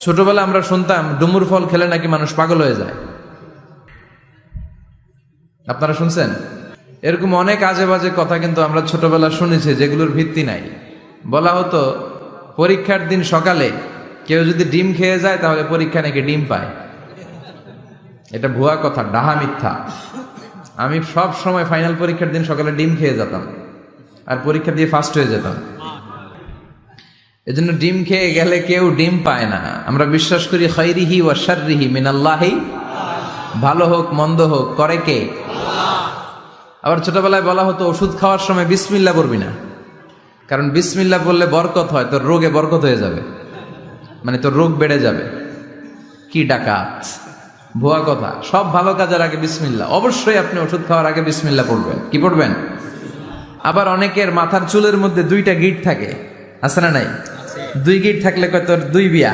ছোটবেলা আমরা শুনতাম ডুমুর ফল খেলে নাকি মানুষ পাগল হয়ে যায়। আপনারা শুনছেন? এরকম অনেক আজে বাজে কথা কিন্তু আমরা ছোটবেলা শুনেছি, যেগুলোর ভিত্তি নাই। বলা হতো পরীক্ষার দিন সকালে কেউ যদি ডিম খেয়ে যায় তাহলে পরীক্ষা নাকি ডিম পায়। এটা ভুয়া কথা, ডাহা মিথ্যা। আমি সব সময় ফাইনাল পরীক্ষার দিন সকালে ডিম খেয়ে যেতাম আর পরীক্ষা দিয়ে ফার্স্ট হয়ে যেতাম। এজন্য ডিম খেয়ে গেলে কেউ ডিম পায় না। আমরা বিশ্বাস করি খাইরিহি ওয়া শাররিহি মিনাল্লাহি, ভালো হোক মন্দ হোক করে কে? আবার ছোটবেলায় বলা হতো ওষুধ খাওয়ার সময় বিসমিল্লাহ বলবি না, কারণ বিসমিল্লাহ বললে বরকত হয়, তোর রোগে বরকত হয়ে যাবে, মানে তোর রোগ বেড়ে যাবে। কি ডাকাত, ভুয়া কথা। সব ভালো কাজের আগে বিসমিল্লাহ। অবশ্যই আপনি ওষুধ খাওয়ার আগে বিসমিল্লাহ পড়বেন। কি পড়বেন? আবার অনেকের মাথার চুলের মধ্যে দুইটা গিট থাকে, আছে না নাই? দুই গিট থাকলে কয় তোর দুই বিয়া।